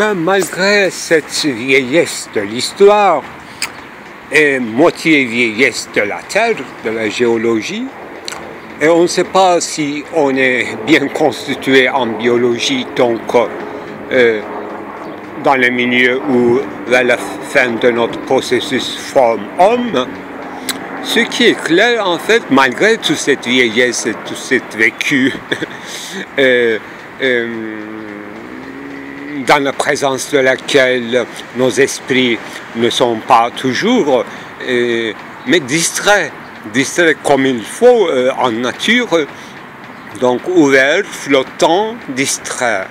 Ben, malgré cette vieillesse de l'histoire et moitié vieillesse de la Terre, de la géologie, et on ne sait pas si on est bien constitué en biologie, donc dans le milieu où, vers la fin de notre processus forme-homme, ce qui est clair, en fait, malgré toute cette vieillesse et tout cet vécu, dans la présence de laquelle nos esprits ne sont pas toujours, mais distraits comme il faut en nature, donc ouverts, flottants, distraits.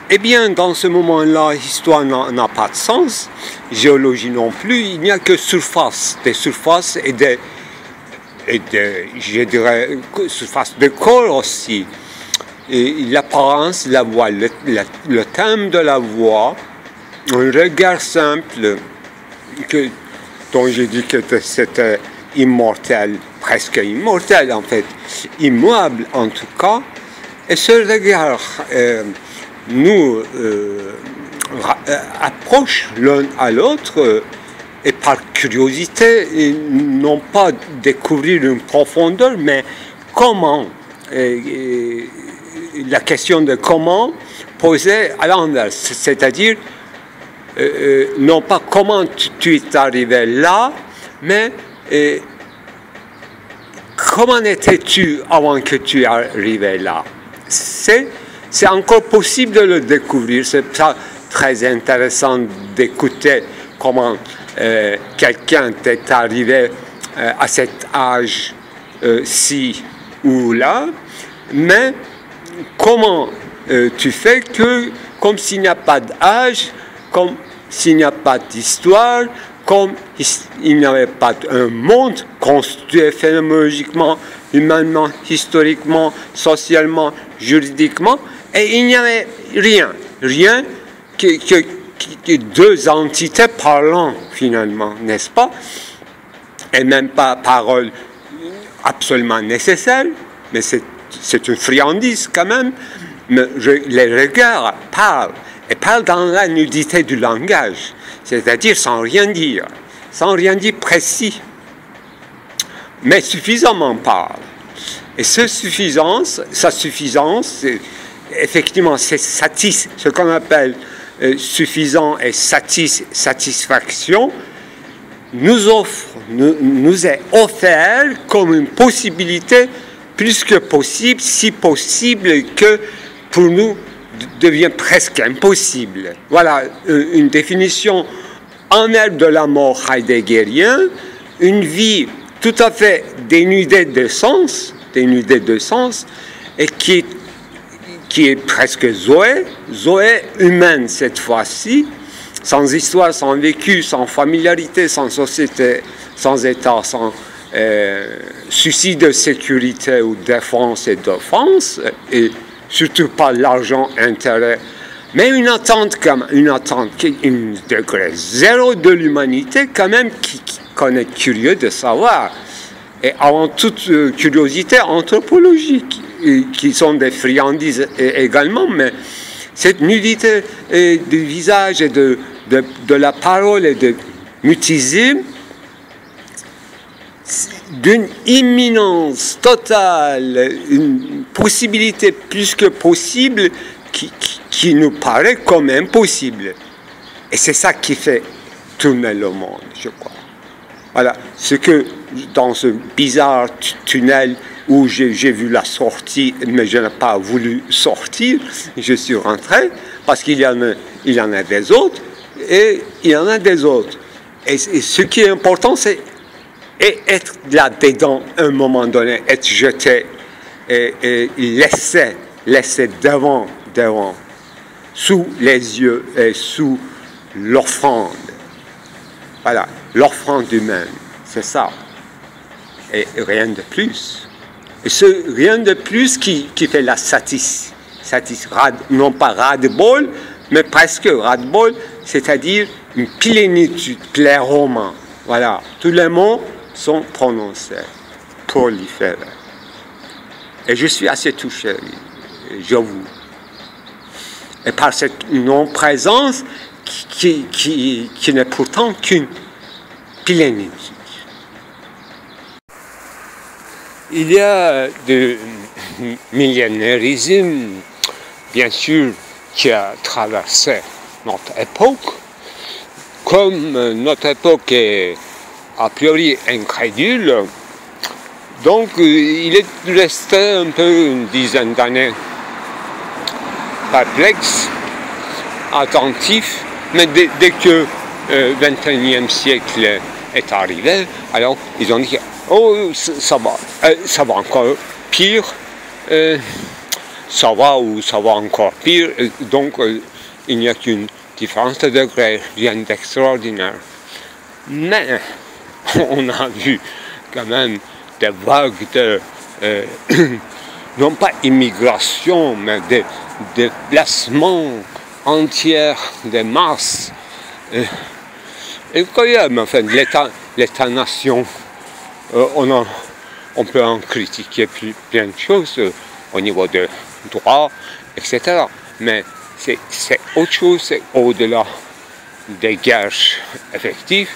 Eh bien, dans ce moment-là, l'histoire n'a pas de sens, géologie non plus, il n'y a que surface, des surfaces et je dirais, surface de corps aussi. L'apparence de la voix, le thème de la voix, un regard simple, dont j'ai dit que c'était immortel, presque immortel en fait, immuable en tout cas, et ce regard nous approche l'un à l'autre et par curiosité, et non pas découvrir une profondeur, mais comment, la question de comment posée à l'inverse, c'est-à-dire non pas comment tu es arrivé là, mais comment étais-tu avant que tu arrives là. C'est encore possible de le découvrir. C'est très intéressant d'écouter comment quelqu'un est arrivé à cet âge-ci ou là, mais comment tu fais que, comme s'il n'y a pas d'âge, comme s'il n'y a pas d'histoire, comme il n'y avait pas un monde constitué phénoménologiquement, humainement, historiquement, socialement, juridiquement, et il n'y avait rien que deux entités parlant finalement, n'est-ce pas? Et même pas parole absolument nécessaire, mais c'est une friandise quand même. Mais les regards parlent, et parlent dans la nudité du langage, c'est-à-dire sans rien dire précis, mais suffisamment parle. Et sa suffisance, effectivement, c'est ce qu'on appelle suffisant et satisfaction, nous est offert comme une possibilité plus que possible, si possible que pour nous devient presque impossible. Voilà une définition en air de la mort heideggérien, une vie tout à fait dénudée de sens, et qui est presque Zoé humaine cette fois-ci, sans histoire, sans vécu, sans familiarité, sans société, sans état, sans souci de sécurité ou défense et d'offense, et surtout pas l'argent, intérêt, mais une attente, une degré zéro de l'humanité quand même qu'on est curieux de savoir. Et avant toute curiosité anthropologique, qui sont des friandises également, mais cette nudité du visage et de la parole et de mutisme, d'une imminence totale, une possibilité plus que possible qui nous paraît comme impossible. Et c'est ça qui fait tourner le monde, je crois. Voilà, ce que dans ce bizarre tunnel où j'ai vu la sortie, mais je n'ai pas voulu sortir, je suis rentré, parce qu'il y en a des autres, et il y en a des autres. Et ce qui est important, c'est être là-dedans à un moment donné, être jeté et laisser devant, sous les yeux et sous l'offrande. Voilà, l'offrande humaine, c'est ça. Et rien de plus. Et ce rien de plus qui fait la non pas ras-de-bol, mais presque ras-de-bol, c'est-à-dire une plénitude, pléroma. Voilà, tous les mots sont prononcés, proliférés. Et je suis assez touché, j'avoue. et par cette non-présence qui n'est pourtant qu'une plénitude. Il y a du millénarisme, bien sûr, qui a traversé notre époque. Comme notre époque est a priori incrédule, donc il est resté un peu une dizaine d'années perplexe, attentif, mais dès que le XXIe siècle est arrivé, alors ils ont dit « Oh, ça va encore pire, ça va ou ça va encore pire », donc il n'y a qu'une différence de degré, rien d'extraordinaire. Mais on a vu quand même des vagues de, non pas immigration, mais de déplacements entiers des masses. Incroyable, enfin, l'État-nation, on peut en critiquer plein de choses au niveau de droit, etc. Mais c'est autre chose, c'est au-delà des guerres effectives.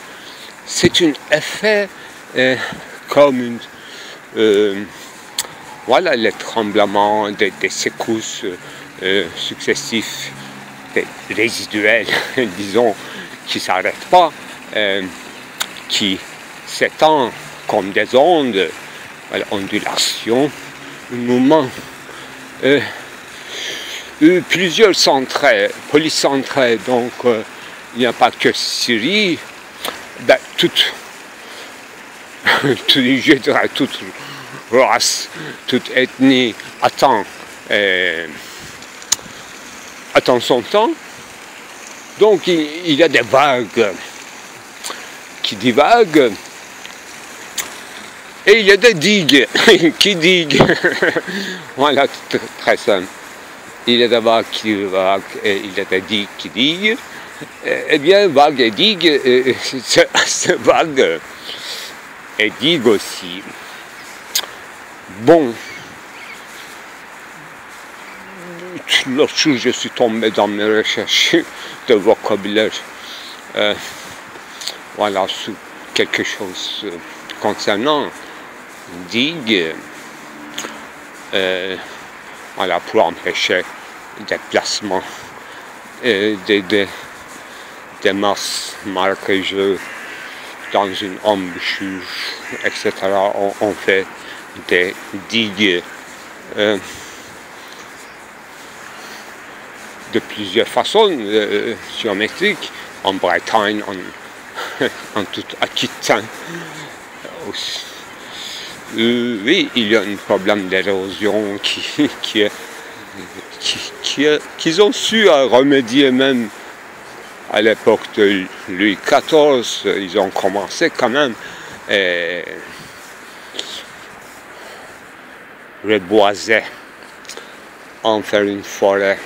C'est un effet comme voilà, les tremblements, des secousses successifs, des résiduels, disons, qui ne s'arrêtent pas, qui s'étendent comme des ondes, voilà, ondulations, mouvements. Plusieurs centrés, polycentrés, donc il n'y a pas que Syrie, ben, toute race, toute ethnie attend son temps. Donc il y a des vagues qui divaguent et il y a des digues qui diguent. Voilà, très simple. Il y a des vagues qui divaguent et il y a des digues qui diguent. Eh bien, vagues et digues, c'est vague et digue aussi. Bon, l'autre jour, je suis tombé dans mes recherches de vocabulaire, voilà, sur quelque chose concernant digue, voilà, pour empêcher le déplacement des masses marécageuses dans une embouchure, etc. On fait des digues de plusieurs façons géométriques, en Bretagne, en tout Aquitaine aussi. Oui, il y a un problème d'érosion qu'ils ont su remédier même à l'époque de Louis XIV. Ils ont commencé quand même à reboiser, en faire une forêt.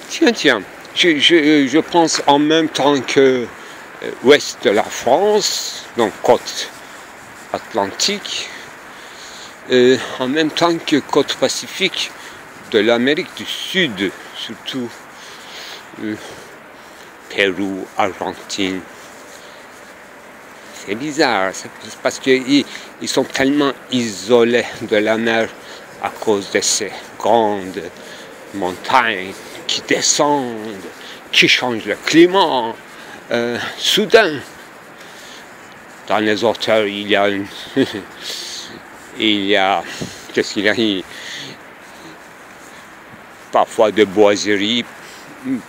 Tiens, je pense en même temps que ouest de la France, donc côte atlantique, en même temps que côte pacifique de l'Amérique du Sud, surtout Pérou, Argentine. C'est bizarre, c'est parce qu'ils sont tellement isolés de la mer à cause de ces grandes montagnes qui descendent, qui changent le climat soudain. Dans les hauteurs, il y a qu'est-ce qu'il y a? Parfois des boiseries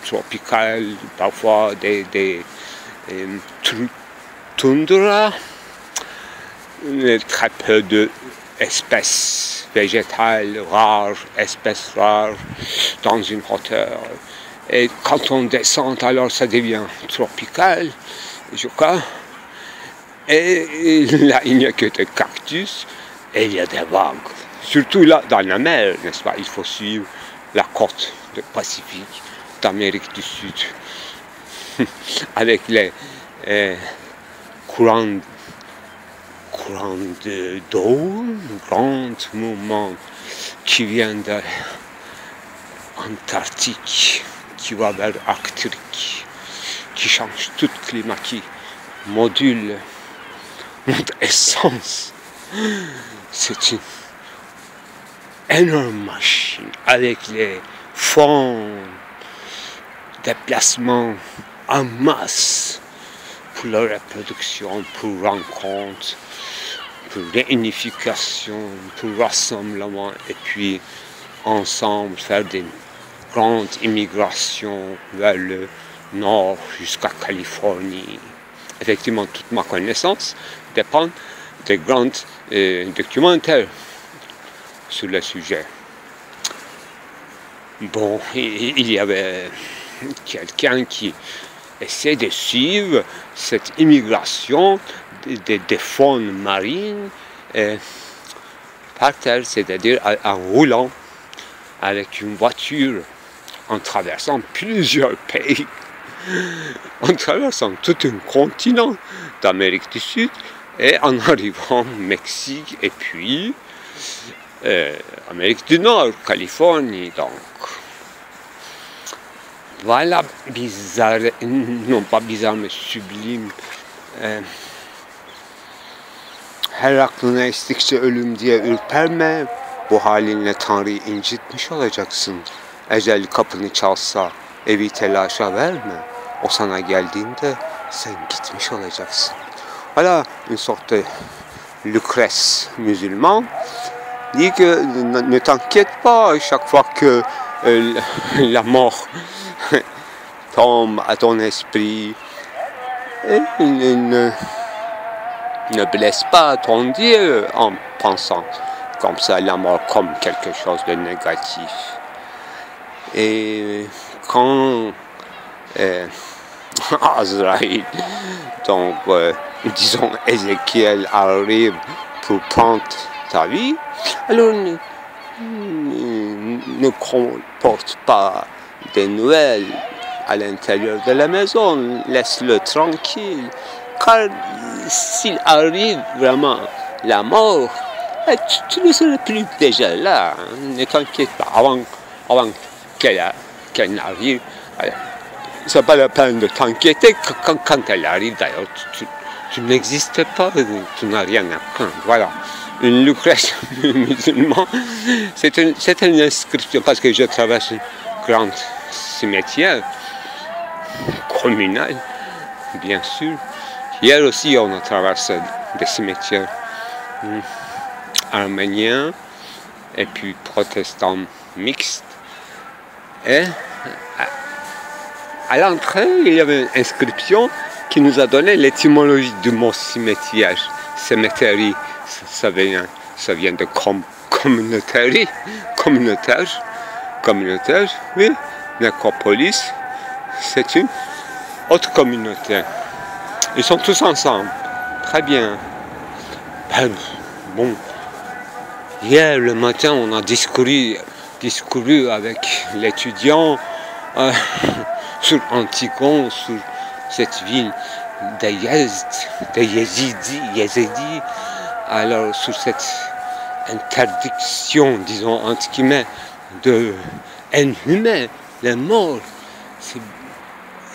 tropicales, parfois des toundras, très peu d'espèces végétales rares, espèces rares dans une hauteur. Et quand on descend, alors ça devient tropical, je crois. Et là, il n'y a que des cactus et il y a des vagues. Surtout là, dans la mer, n'est-ce pas? Il faut suivre la côte du Pacifique, d'Amérique du Sud, avec les courants d'eau, grands mouvements qui viennent antarctique qui va vers arctique, qui change tout le climat, qui module notre essence. C'est une énorme machine avec les fonds, déplacements en masse pour la reproduction, pour rencontre, pour réunification, pour rassemblement, et puis ensemble faire des grandes immigrations vers le nord jusqu'à Californie. Effectivement, toute ma connaissance dépend des grands documentaires sur le sujet. Bon, il y avait quelqu'un qui essaie de suivre cette immigration des faunes marines par terre, c'est-à-dire en roulant avec une voiture, en traversant plusieurs pays, en traversant tout un continent d'Amérique du Sud et en arrivant au Mexique et puis Amérique du Nord, Californie, donc. Voilà, bizarre, non pas bizarre mais sublime. Her aklına estikçe ölüm diye ürperme, bu halinle Tanrı'yı incitmiş olacaksın. Ecel kapını çalsa evi telaşa verme, o sana geldiğinde sen gitmiş olacaksın. Voilà, une sorte de Lucrèce musulman dit que ne t'inquiète pas, chaque fois que la mort tombe à ton esprit, ne blesse pas ton Dieu en pensant comme ça la mort comme quelque chose de négatif. Et quand Azraïl, donc disons Ézéchiel arrive pour prendre ta vie, alors ne comporte pas des nouvelles à l'intérieur de la maison, laisse-le tranquille, car s'il arrive vraiment la mort, tu ne seras plus déjà là, ne t'inquiète pas, avant qu'elle n'arrive, c'est pas la peine de t'inquiéter, quand elle arrive d'ailleurs, tu n'existes pas, tu n'as rien à prendre, voilà. Une Lucrèce musulman, c'est une inscription, parce que je traverse un grand cimetière communal, bien sûr. Hier aussi, on a traversé des cimetières arméniens et puis protestants mixtes. Et à l'entrée, il y avait une inscription qui nous a donné l'étymologie du mot cimetière. Cemetery, ça vient de communauté, communautaire, oui. Nécropolis, c'est une autre communauté. Ils sont tous ensemble. Très bien. Ben, bon. Hier, le matin, on a discouru avec l'étudiant sur Antigone, sur cette ville des Yézidis. Alors, sur cette interdiction, disons, entre guillemets, de haine humaine, les morts.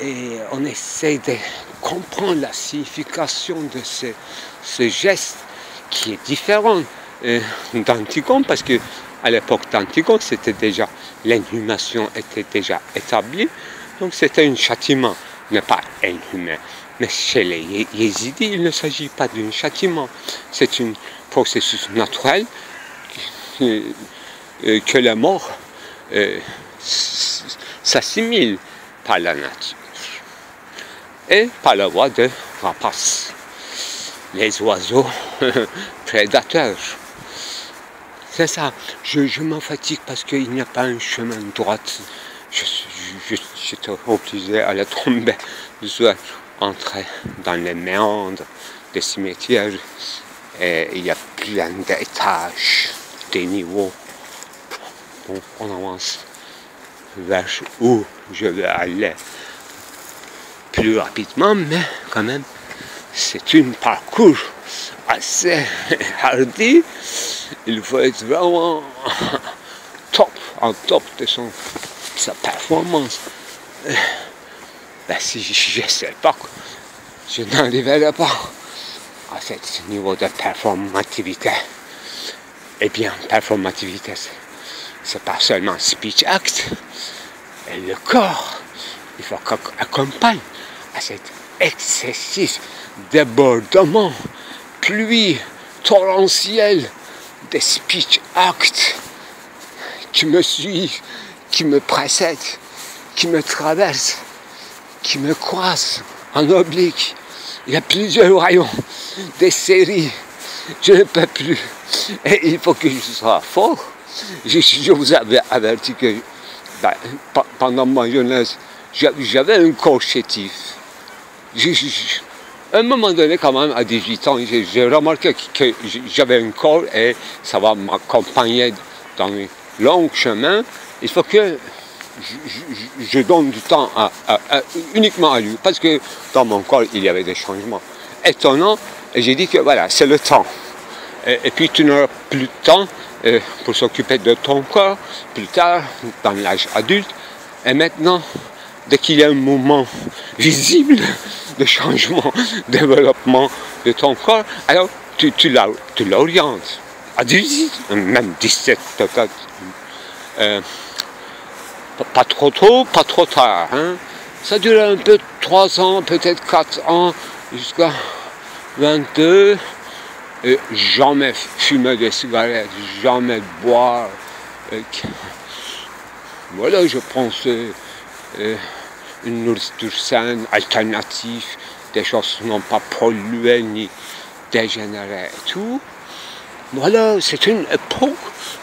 Et on essaie de comprendre la signification de ce geste qui est différent d'Antigone, parce que à l'époque d'Antigone, l'inhumation était déjà établie, donc c'était un châtiment, mais pas inhumain. Mais chez les Yézidis, il ne s'agit pas d'un châtiment, c'est un processus naturel que la mort s'assimile par la nature et par la voie de rapaces, les oiseaux prédateurs. C'est ça, je m'en fatigue parce qu'il n'y a pas un chemin droit. J'étais obligé à la tomber. Je dois entrer dans les méandres des cimetières et il y a plein d'étages, des niveaux. Bon, on avance vers où je vais aller plus rapidement, mais quand même, c'est un parcours assez hardi. Il faut être vraiment en top de son sa performance. Ben, si je ne sais pas, je n'arriverai pas à ce niveau de performativité. Eh bien, performativité, c'est pas seulement speech act, et le corps, il faut qu'on accompagne à cet exercice débordement, pluie torrentielle des speech acts qui me suivent, qui me précèdent, qui me traversent, qui me croisent en oblique. Il y a plusieurs royaumes, des séries, je ne peux plus. Et il faut que je sois fort. Je vous avais averti que pendant ma jeunesse, j'avais un corps chétif. À un moment donné, quand même, à 18 ans, j'ai remarqué que j'avais un corps et ça va m'accompagner dans un long chemin. Il faut que je donne du temps uniquement à lui, parce que dans mon corps, il y avait des changements étonnants. Et j'ai dit que voilà, c'est le temps. Et puis tu n'auras plus de temps pour s'occuper de ton corps plus tard, dans l'âge adulte. Et maintenant, dès qu'il y a un moment visible de changement, développement de ton corps, alors tu l'orientes. À 18, même 17 peut-être. Pas trop tôt, pas trop tard. Hein. Ça dure un peu 3 ans, peut-être 4 ans, jusqu'à 22. Et jamais fumer des cigarettes, jamais boire. Voilà, je pense une nourriture saine, alternative, des choses non pas polluées ni dégénérées et tout. Voilà, c'est une époque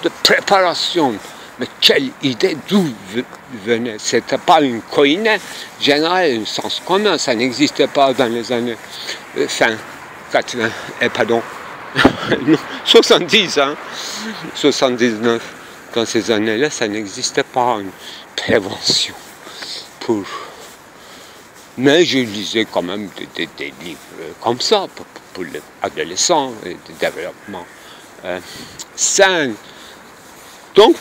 de préparation. Mais quelle idée, d'où venait? C'était pas une coïnée générale, un sens commun, ça n'existait pas dans les années fin 80, pardon, non, 70, hein, 79. Dans ces années-là, ça n'existait pas une prévention pour... Mais je lisais quand même des livres comme ça, pour les adolescents, et de développement sain. Donc,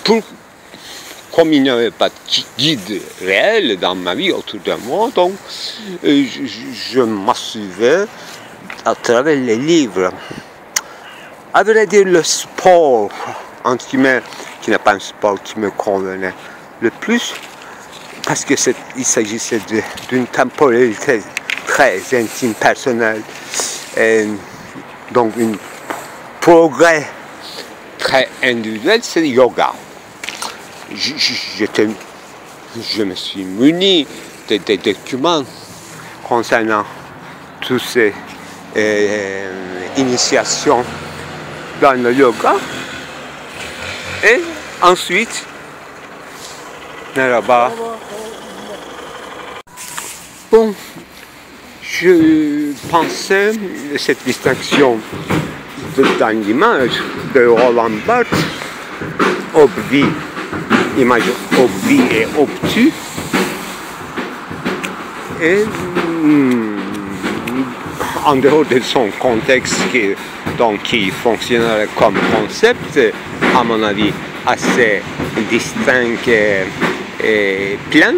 comme il n'y avait pas de guide réel dans ma vie autour de moi, donc je m'assuivais à travers les livres. À vrai dire, le sport, entre guillemets, qui n'est pas un sport qui me convenait le plus, parce qu'il s'agissait d'une temporalité très intime, personnelle, et donc un progrès très individuel, c'est le yoga. Je me suis muni des documents concernant toutes ces initiations dans le yoga. Et ensuite, là-bas, bon, je pensais cette distinction dans l'image de Roland Barthes, obvi, image obvi et obtus, et en dehors de son contexte qui fonctionnerait comme concept, à mon avis, assez distinct et plein,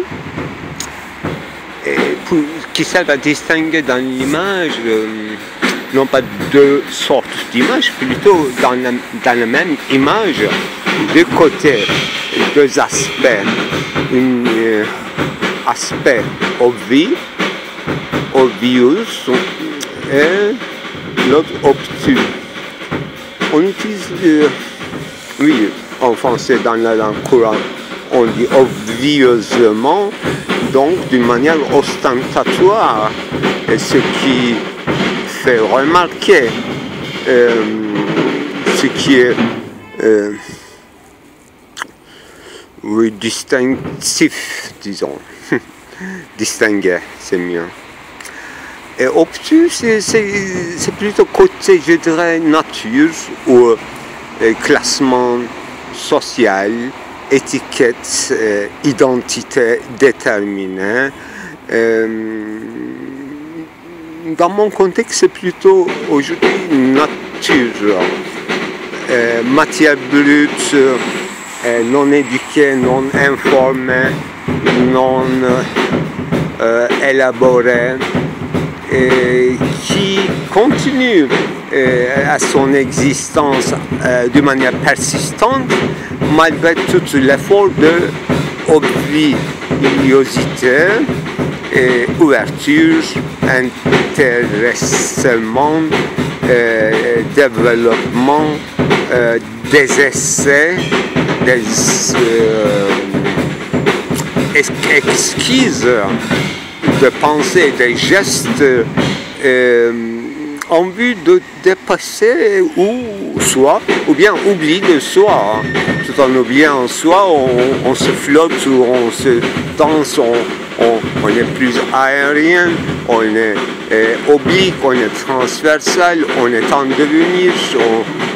qui servent à distinguer dans l'image, non pas deux sortes d'images, plutôt dans la même image, deux côtés, deux aspects. Un aspect obvious, et l'autre obtus. On utilise, oui, en français, dans la langue courante, on dit obvieusement, donc d'une manière ostentatoire, et ce qui fait remarquer ce qui est oui, distinctif, disons. Distinguer, c'est mieux. Et obtus, c'est plutôt côté, je dirais, nature ou classement social, étiquette, identité déterminée. Dans mon contexte, c'est plutôt aujourd'hui nature, matière brute, non éduqué, non informé, non élaboré, qui continue à son existence de manière persistante malgré tout l'effort de obviosité, ouverture, intéressement, développement, des essais, des esquisses de pensée, des gestes en vue de dépasser ou bien oubli de soi. Tout en oubliant soi, on se flotte ou on se danse, on est plus aérien, on est oblique, on est transversal, on est en devenir,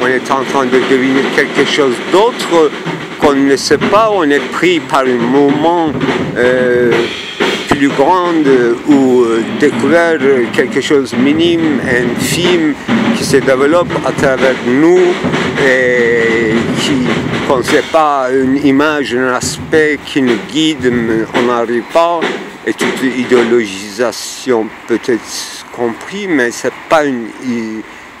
on est en train de devenir quelque chose d'autre qu'on ne sait pas, on est pris par un mouvement plus grand ou découvert quelque chose minime, infime, qui se développe à travers nous et qu'on ne sait pas, une image, un aspect qui nous guide, mais on n'arrive pas, et toute idéologisation peut être compris, mais ce n'est pas une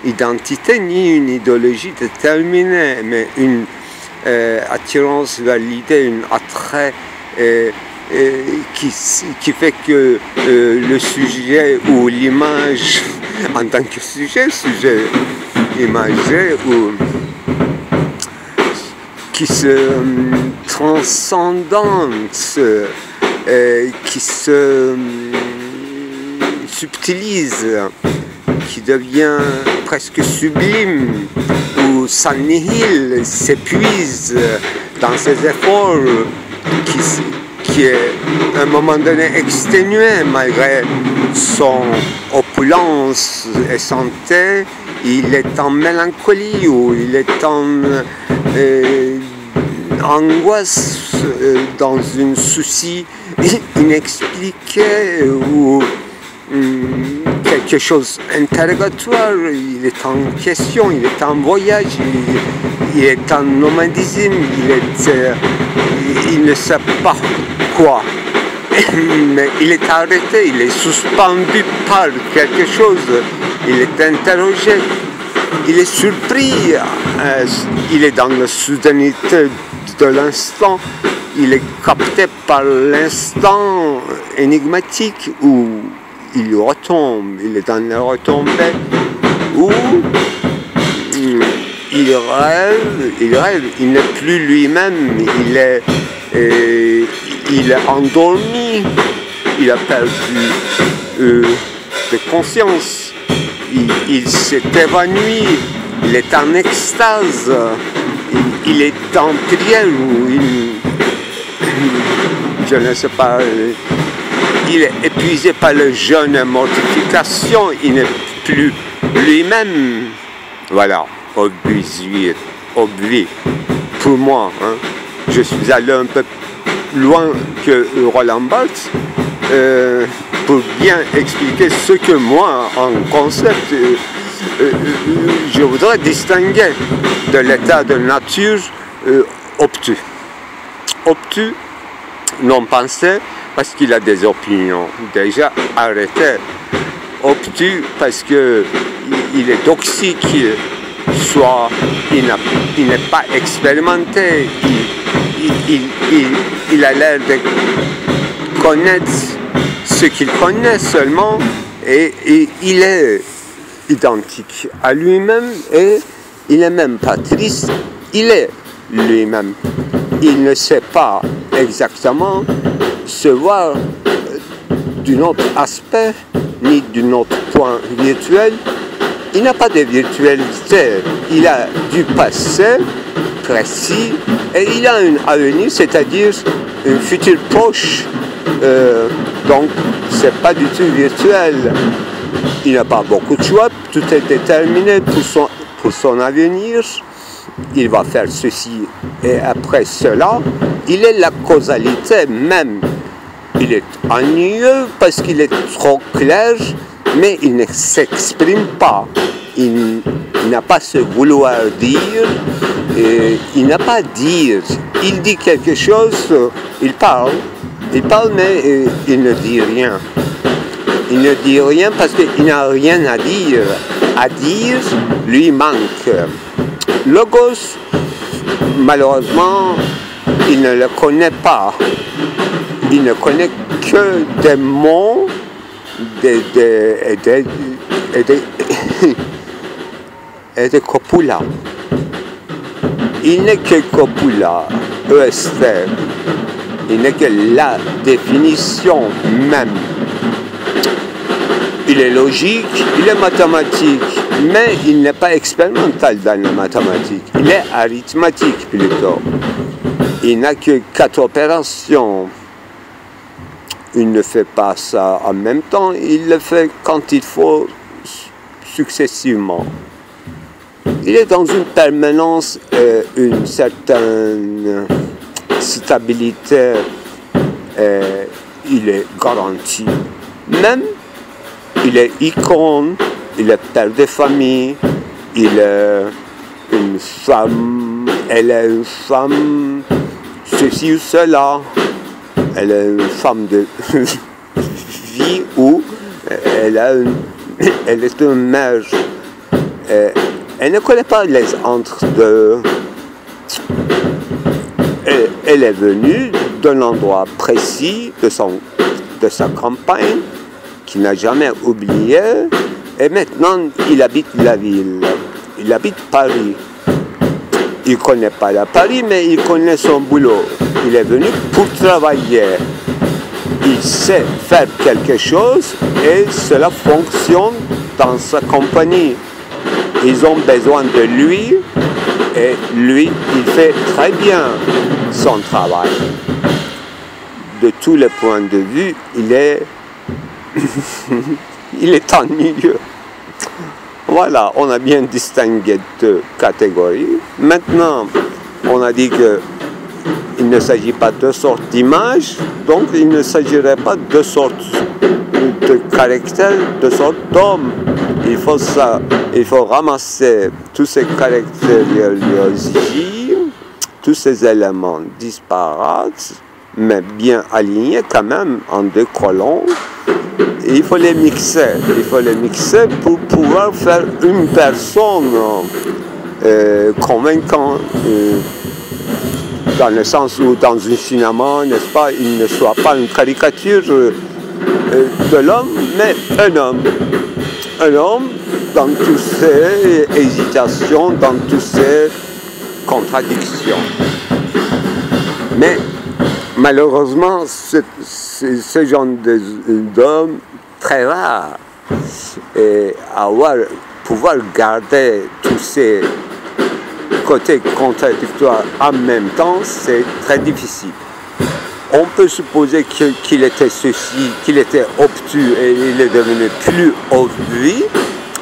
identité ni une idéologie déterminée, mais une attirance vers l'idée, un attrait qui fait que le sujet ou l'image en tant que sujet imagé ou qui se transcendante, qui se subtilise, qui devient presque sublime, ou s'annihile, s'épuise dans ses efforts, qui est à un moment donné exténué malgré son opulence et santé. Il est en mélancolie ou il est en angoisse, dans un souci inexpliqué ou quelque chose d'interrogatoire. Il est en question, il est en voyage, il est en nomadisme, il ne sait pas quoi. Mais il est arrêté, il est suspendu par quelque chose, il est interrogé, il est surpris, il est dans la soudaineté de l'instant, il est capté par l'instant énigmatique où il retombe, il est dans la retombée, où il rêve, il n'est plus lui-même, il est endormi, il a perdu de conscience, il s'est évanoui, il est en extase, il est en prière, je ne sais pas, il est épuisé par le jeûne et mortification, il n'est plus lui-même. Voilà, obvi. Pour moi, hein, je suis allé un peu loin que Roland Barthes pour bien expliquer ce que moi, en concept, je voudrais distinguer de l'état de nature obtus. Obtus, non pensé, parce qu'il a des opinions déjà arrêtées. Obtus parce qu'il est toxique, soit il n'est pas expérimenté, il a l'air de connaître ce qu'il connaît seulement, et il est identique à lui-même, et il n'est même pas triste, il est lui-même. Il ne sait pas exactement se voir d'un autre aspect, ni d'un autre point virtuel. Il n'a pas de virtualité, il a du passé précis et il a un avenir, c'est-à-dire un futur proche. Donc, c'est pas du tout virtuel. Il n'a pas beaucoup de choix, tout est déterminé pour son avenir. Il va faire ceci et après cela. Il est la causalité même. Il est ennuyeux parce qu'il est trop clair, mais il ne s'exprime pas. Il il n'a pas ce vouloir dire, il n'a pas à dire. Il dit quelque chose, il parle mais il ne dit rien. Il ne dit rien parce qu'il n'a rien à dire. À dire, lui manque. Logos, malheureusement, il ne le connaît pas. Il ne connaît que des mots et des copula. Il n'est que copula, EST. Il n'est que la définition même. Il est logique, il est mathématique, mais il n'est pas expérimental dans la mathématique. Il est arithmétique plutôt. Il n'a que 4 opérations. Il ne fait pas ça en même temps, il le fait quand il faut, successivement. Il est dans une permanence, une certaine stabilité, il est garanti. Même, il est icône, il est père de famille, il est une femme, elle est une femme, ceci ou cela. Elle est une femme de vie ou elle est une mère. Elle ne connaît pas les entre-deux. Elle est venue d'un endroit précis de sa campagne qu'il n'a jamais oublié et maintenant il habite la ville. Il habite Paris. Il ne connaît pas la Paris mais il connaît son boulot. Il est venu pour travailler. Il sait faire quelque chose et cela fonctionne dans sa compagnie. Ils ont besoin de lui et lui, il fait très bien son travail. De tous les points de vue, il est ennuyeux. Voilà, on a bien distingué 2 catégories. Maintenant, on a dit que il ne s'agit pas de 2 sortes d'images, donc il ne s'agirait pas de 2 sortes de caractères, 2 sortes d'hommes. Il faut ramasser tous ces caractériologies, tous ces éléments disparates, mais bien alignés quand même en 2 colonnes. Et il faut les mixer. Il faut les mixer pour pouvoir faire une personne convaincante. Dans le sens où dans un cinéma, n'est-ce pas, il ne soit pas une caricature de l'homme, mais un homme. Un homme dans toutes ses hésitations, dans toutes ses contradictions. Mais malheureusement, ce genre d'homme très rare. Et pouvoir garder tous ces côté contradictoire en même temps, c'est très difficile. On peut supposer qu'il était ceci, qu'il était obtus et il est devenu plus obtus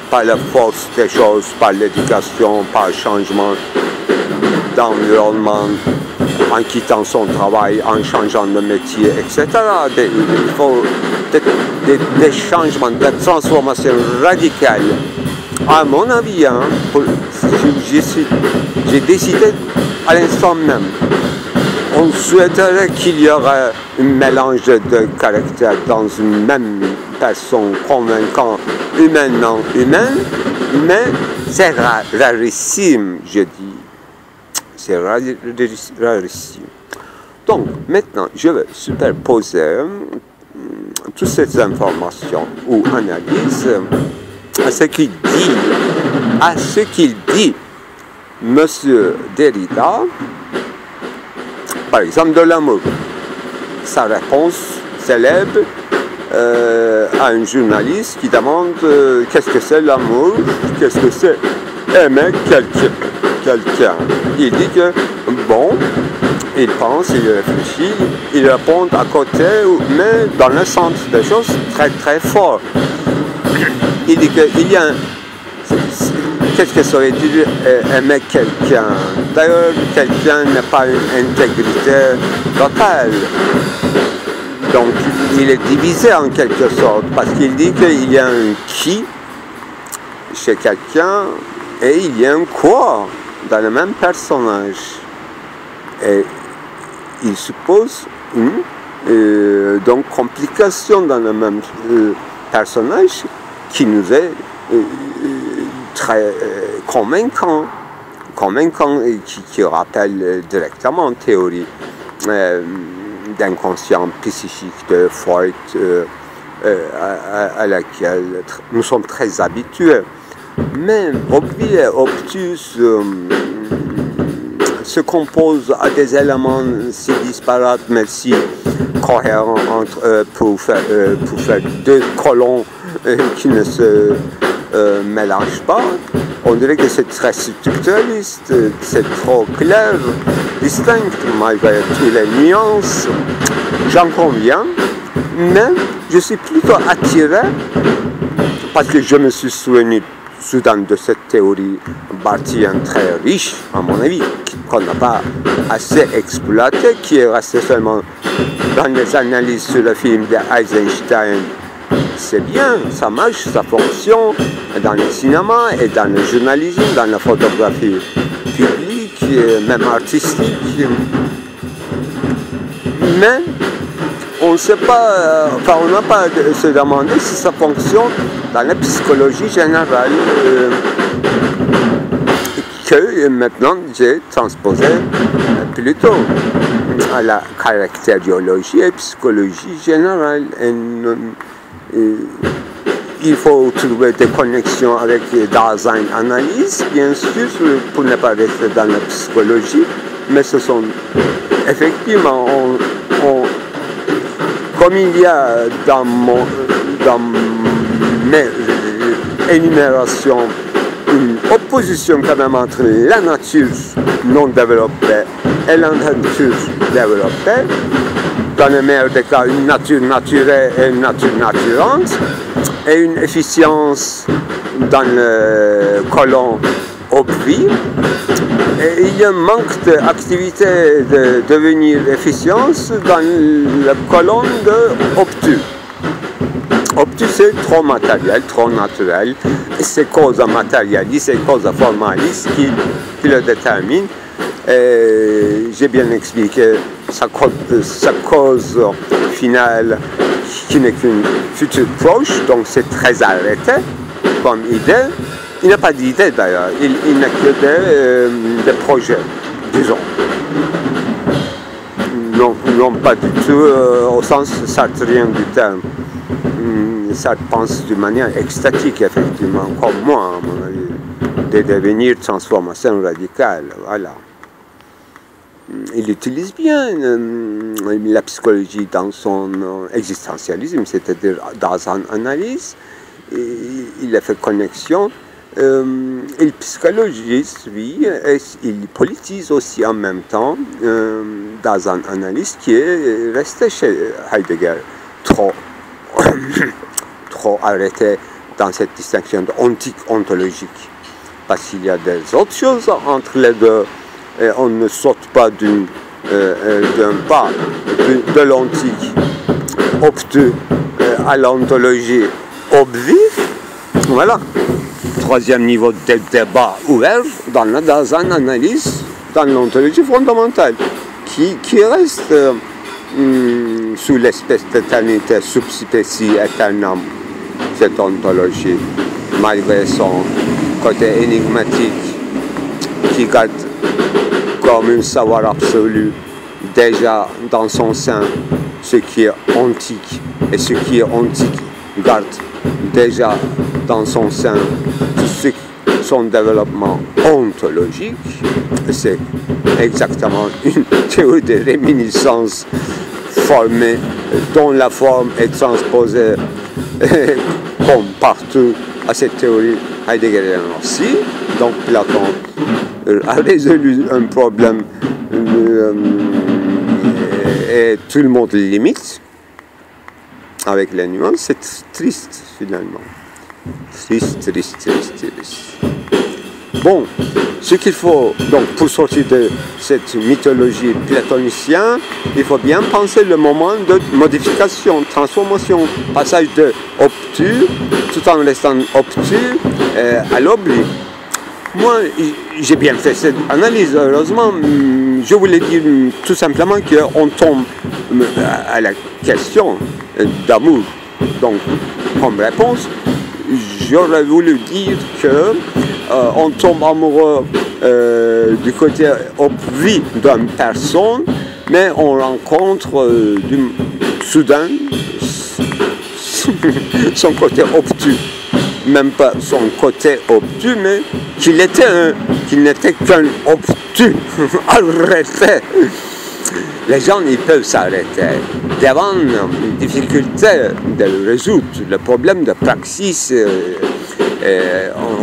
par la force des choses, par l'éducation, par le changement d'environnement, en quittant son travail, en changeant de métier, etc. Il faut des changements, des transformations radicales. À mon avis, j'ai décidé à l'instant même. On souhaiterait qu'il y aurait un mélange de caractères dans une même personne convaincante, humainement humaine, mais c'est rarissime, je dis. C'est rarissime. Donc, maintenant, je vais superposer toutes ces informations ou analyses à ce qu'il dit, M. Derrida, par exemple, de l'amour. Sa réponse célèbre à un journaliste qui demande qu'est-ce que c'est l'amour, qu'est-ce que c'est aimer quelqu'un. Il dit que, bon, il pense, il réfléchit, il répond à côté, mais dans le sens des choses très très fort. Il dit qu'il y a qu'est-ce que ça veut dire aimer quelqu'un? D'ailleurs, quelqu'un n'a pas une intégrité totale. Donc, il est divisé en quelque sorte, parce qu'il dit qu'il y a un qui chez quelqu'un Et il y a un quoi dans le même personnage. Et il suppose une donc complication dans le même personnage qui nous est très convaincant et qui rappelle directement en théorie d'inconscient psychique de Freud à laquelle nous sommes très habitués. Mais obvi et obtus se compose à des éléments si disparates mais si cohérents entre eux pour faire deux colons qui ne se mélangent pas. On dirait que c'est très structuraliste, c'est trop clair, distinct malgré toutes les nuances. J'en conviens, mais je suis plutôt attiré parce que je me suis souvenu soudain de cette théorie barthienne très riche, à mon avis, qu'on n'a pas assez exploitée, qui est restée seulement dans les analyses sur le film d'Eisenstein. C'est bien, ça marche, ça fonctionne dans le cinéma et dans le journalisme, dans la photographie publique, même artistique. Mais on ne sait pas, on n'a pas à se demander si ça fonctionne dans la psychologie générale que maintenant j'ai transposé plutôt à la caractériologie et psychologie générale. Il faut trouver des connexions avec Dasein-Analyse, bien sûr, pour ne pas rester dans la psychologie, mais ce sont effectivement, comme il y a dans mes énumérations une opposition quand même entre la nature non développée et la nature développée, dans le meilleur des cas, une nature naturelle et une nature naturante, et une efficience dans le colon obvi. Et il y a un manque d'activité de devenir efficience dans le colon de obtus. Obtus, c'est trop matériel, trop naturel, et c'est cause matérialiste et cause formaliste qui le détermine. J'ai bien expliqué sa cause finale qui n'est qu'une future proche, donc c'est très arrêté comme idée. Il n'a pas d'idée d'ailleurs, il n'a que des projets, disons. Non, pas du tout au sens sartrien du terme. Sartre pense d'une manière extatique, effectivement, comme moi, à mon avis, de devenir transformation radicale, voilà. Il utilise bien la psychologie dans son existentialisme, c'est-à-dire dans son analyse. Il a fait connexion. Il psychologise, oui, et il politise aussi en même temps dans une analyse qui est restée chez Heidegger trop arrêtée dans cette distinction d'ontique ontologique. Parce qu'il y a des autres choses entre les deux. Et on ne saute pas d'un pas de l'ontique obtus à l'ontologie obvi. Voilà. Troisième niveau de débat ouvert dans une analyse, dans l'ontologie fondamentale, qui reste sous l'espèce d'éternité subspecie aeternam, cette ontologie, malgré son côté énigmatique, qui garde comme un savoir absolu déjà dans son sein ce qui est antique, et ce qui est antique garde déjà dans son sein tout son développement ontologique. C'est exactement une théorie de réminiscence formée dont la forme est transposée comme partout à cette théorie heideggerienne aussi. Donc Platon a résolu un problème et tout le monde limite avec les nuances. C'est triste finalement. Triste. Bon, ce qu'il faut, donc, pour sortir de cette mythologie platonicienne, il faut bien penser le moment de modification, transformation, passage de obtus, tout en restant obtus, à l'oubli. moi, j'ai bien fait cette analyse, heureusement. Je voulais dire tout simplement qu'on tombe à la question d'amour. Donc, comme réponse, j'aurais voulu dire que on tombe amoureux du côté obvi d'une personne, mais on rencontre soudain son côté obtus. Même pas son côté obtus, mais qu'il n'était qu'un obtus. Arrêtez! Les gens, ils peuvent s'arrêter. Devant une difficulté de résoudre le problème de praxis,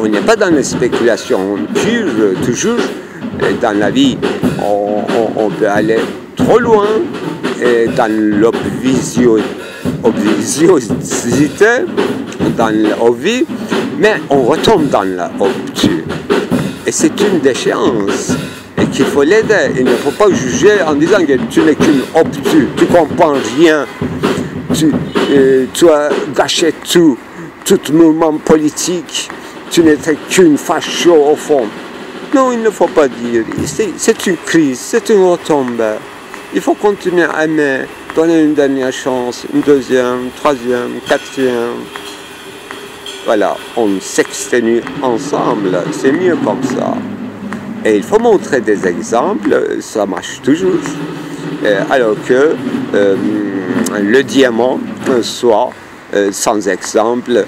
on n'est pas dans les spéculations pures, toujours. Dans la vie, on peut aller trop loin dans l'obvisiosité, dans l'obvi, mais on retombe dans l'obtus. Et c'est une déchéance. Et qu'il faut l'aider. Il ne faut pas juger en disant que tu n'es qu'une obtus, tu ne comprends rien, tu as gâché tout mouvement politique, tu n'étais qu'une facho au fond. Non, il ne faut pas dire. C'est une crise, c'est une retombée. Il faut continuer à aimer, donner une dernière chance, une deuxième, troisième, quatrième. Voilà, on s'exténue ensemble, c'est mieux comme ça. Et il faut montrer des exemples, ça marche toujours. Alors que le diamant soit sans exemple,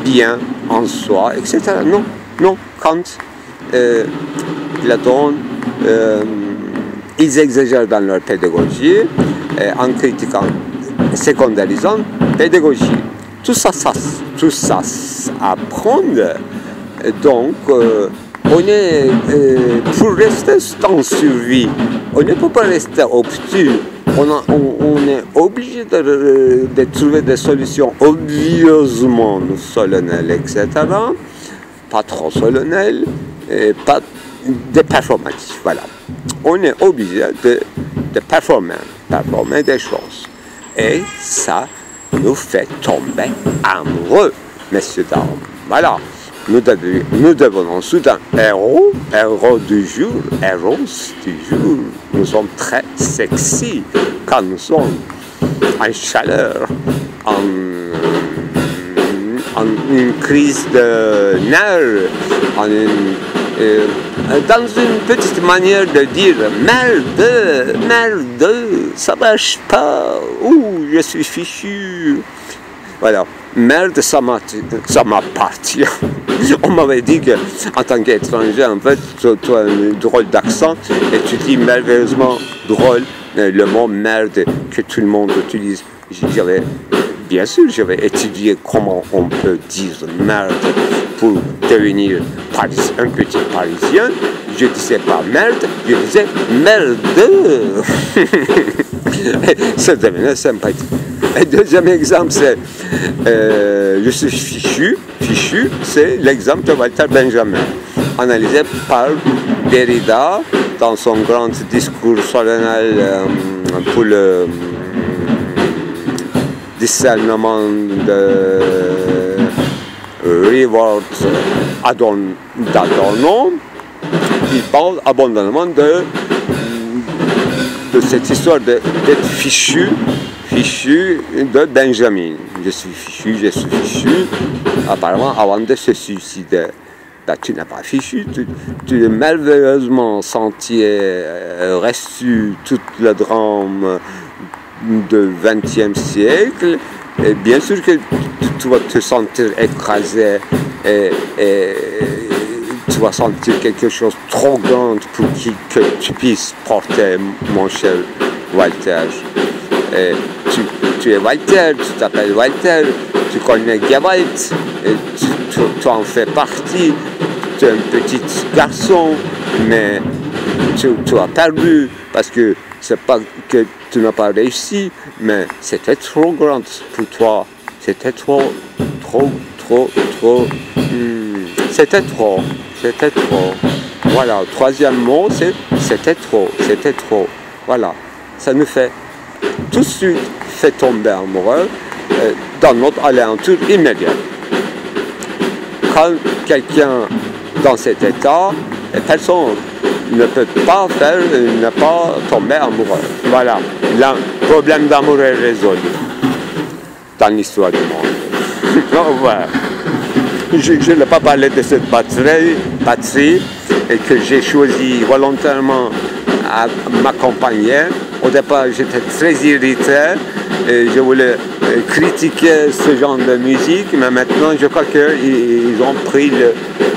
bien en soi, etc. Non, Kant, Platon, ils exagèrent dans leur pédagogie en critiquant, secondarisant pédagogie. Tout ça s'apprend. Donc, on est, pour rester en survie, on ne peut pas rester obtus. On est obligé de trouver des solutions obvieusement solennelles, etc. Pas trop solennelles, et pas de performatifs. Voilà. On est obligé de performer des choses. Et ça nous fait tomber amoureux, messieurs, dames. Voilà. Nous devenons soudain héros du jour, héros du jour. Nous sommes très sexy quand nous sommes en chaleur, en une crise de nerfs, dans une petite manière de dire merde, ça marche pas, je suis fichu. Voilà, merde, ça m'appartient. On m'avait dit qu'en tant qu'étranger, en fait, tu as un drôle d'accent et tu dis merveilleusement drôle le mot merde que tout le monde utilise. Bien sûr, j'avais étudié comment on peut dire merde pour devenir un petit Parisien. Je disais pas merde, je disais merde. Ça devenait sympathique. Le deuxième exemple, c'est je suis fichu. Fichu, c'est l'exemple de Walter Benjamin, analysé par Derrida dans son grand discours solennel pour le discernement de Reward d'Adorno. Il parle abondamment de cette histoire d'être fichu de Benjamin. Je suis fichu, apparemment avant de se suicider. Ben, tu n'es pas fichu, tu es merveilleusement sentier, reçu tout le drame du XXe siècle. Et bien sûr que tu vas te sentir écrasé et tu vas sentir quelque chose de trop grand pour que tu puisses porter, mon cher Walter. Et tu es Walter, tu t'appelles Walter, tu connais Gewalt, et tu en fais partie, tu es un petit garçon, mais tu as perdu, parce que c'est pas que tu n'as pas réussi, mais c'était trop grand pour toi, c'était trop, c'était trop. Voilà, le troisième mot, c'est c'était trop. Voilà, ça nous fait tout de suite fait tomber amoureux dans notre alentour immédiat. Quand quelqu'un dans cet état, personne ne peut pas ne pas tomber amoureux. Voilà, le problème d'amour est résolu dans l'histoire du monde. Donc, voilà. Je n'ai pas parlé de cette patrie et que j'ai choisi volontairement à m'accompagner. Au départ, j'étais très irrité et je voulais critiquer ce genre de musique, mais maintenant, je crois qu'ils ont pris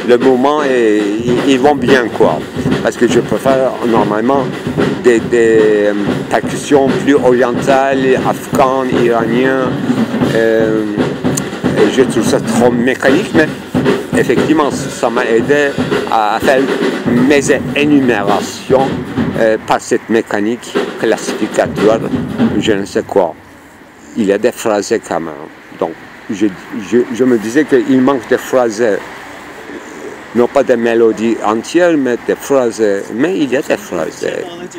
le moment et ils vont bien, quoi. Parce que je préfère normalement des percussions plus orientales, afghanes, iraniennes. Je trouve ça trop mécanique, mais effectivement, ça m'a aidé à faire mes énumérations par cette mécanique classificatoire, je ne sais quoi. Il y a des phrases quand même. Donc, je me disais qu'il manque des phrases, non pas des mélodies entières, mais des phrases. Mais il y a des phrases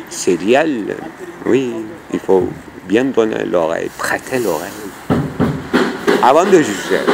sérielles. Oui, il faut bien donner l'oreille, prêter l'oreille, avant de juger.